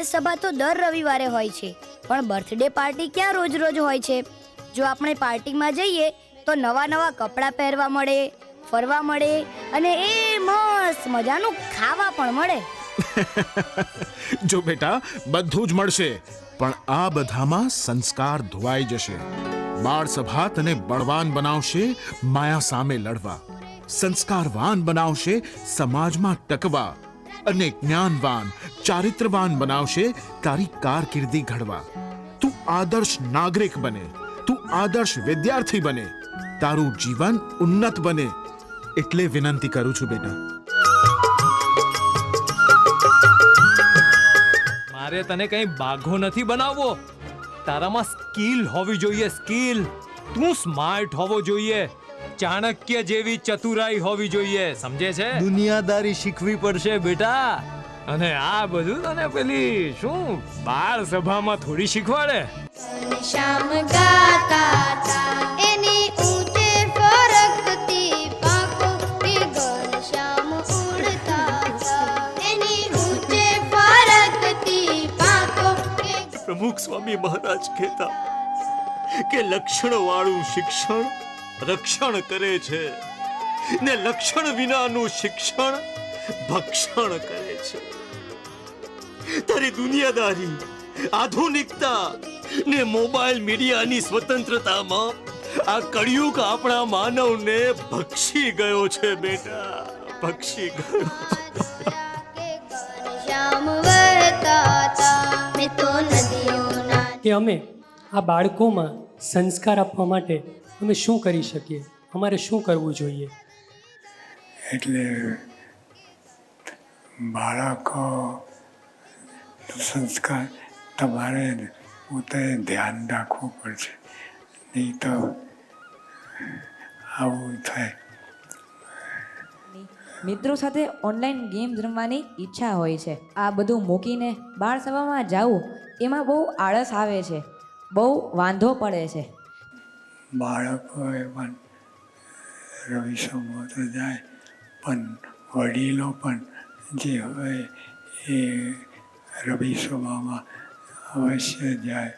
બાળ સભા તો દર રવિવારે હોય છે, પણ બર્થડે પાર્ટી ક્યાં રોજ રોજ હોય છે? જો આપણે પાર્ટીમાં જઈએ તો નવા નવા કપડાં પહેરવા મળે, ફરવા મળે અને એ મસ્ત મજાનું ખાવા પણ મળે. જો બેટા, બધું જ મળશે, પણ આ બધામાં સંસ્કાર ધોવાઈ જશે. બાળ સભા તને બળવાન બનાવશે માયા સામે લડવા, સંસ્કારવાન બનાવશે સમાજમાં ટકવા, અને જ્ઞાનવાન, ચારિત્રવાન બનાવશે તારી કારકિર્દી ઘડવા. તું આદર્શ નાગરિક બને, તું આદર્શ વિદ્યાર્થી બને, તારું જીવન ઉન્નત બને. એટલે વિનંતી કરું છું બેટા. મારે તને કઈ બાઘો નથી બનાવવો. તારામાં સ્કિલ હોવી જોઈએ, સ્કિલ. તું સ્માર્ટ હોવો જોઈએ, ચાણક્ય જેવી ચતુરાઈ હોવી જોઈએ, સમજે છે? દુનિયાદારી શીખવી પડશે બેટા. અને આ બધું તને પેલી શું બાળ સભામાં થોડી શીખવાડે. શ્યામ ગાતા તા એની ઊંચે ફરકતી પાંખો કે ઘનશ્યામ ઉડતા તા એની ઊંચે ફરકતી પાંખો કે પ્રમુખ સ્વામી મહારાજ કહેતા કે લક્ષણ વાળું શિક્ષણ રક્ષણ કરે છે ને લક્ષણ વિનાનું શિક્ષણ ભક્ષણ કરે છે. તારી દુનિયાદારી, આધુનિકતા ને મોબાઈલ મીડિયાની સ્વતંત્રતામાં આ કળિયુગ આપણા માનવને ભક્ષી ગયો છે બેટા, ભક્ષી ગયો. ઘનશ્યામ વહેતા તા મેં તો નદીઓના કે અમે આ બાળકોમાં સંસ્કાર આપવા માટે અમે શું કરી શકીએ, અમારે શું કરવું જોઈએ? એટલે બાળકો સંસ્કાર તમારે પોતે ધ્યાન રાખવું પડશે, નહીં તો આવું થાય. મિત્રો સાથે ઓનલાઈન ગેમ રમવાની ઈચ્છા હોય છે. આ બધું મૂકીને બાળ સભામાં જવું એમાં બહુ આળસ આવે છે, બહુ વાંધો પડે છે. બાળકોએ પણ રવિ સમૂહ તો જાય, પણ વડીલો પણ જે હોય એ રવિ સભામાં અવશ્ય જાય.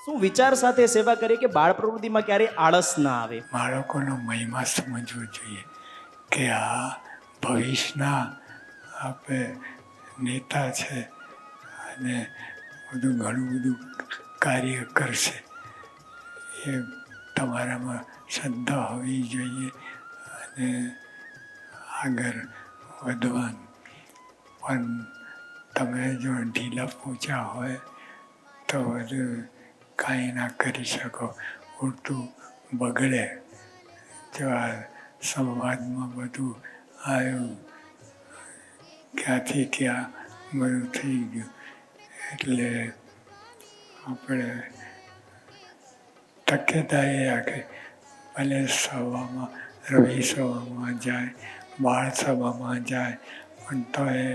શું વિચાર સાથે સેવા કરીએ કે બાળ પ્રવૃત્તિમાં ક્યારેય આળસ ના આવે? બાળકોનો મહિમા સમજવો જોઈએ કે આ ભવિષ્યના આપણે નેતા છે અને બધું ઘણું બધું કાર્ય કરશે. એ તમારામાં શ્રદ્ધા હોવી જોઈએ અને આગળ વધવાનું. પણ તમે જો ઢીલા પૂછા હોય તો બધું કાંઈ ના કરી શકો, ઉલટું બગડે. જો આ સંવાદમાં બધું આવ્યું, ક્યાંથી ક્યાં બધું થઈ ગયું. એટલે આપણે તકેદારી રાખે, ભલે સભામાં રવિ સભામાં જાય, બાળ સભામાં જાય, પણ તો એ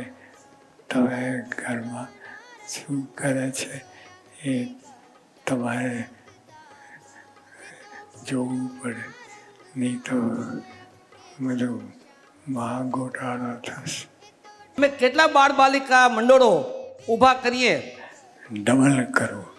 તમે ઘરમાં શું કરે છે એ તમારે જોવું પડે, નહીં તો બધું મહાગોટાળો થશે. અમે કેટલા બાળ બાલિકા મંડળો ઊભા કરીએ. ડબલ કરવું.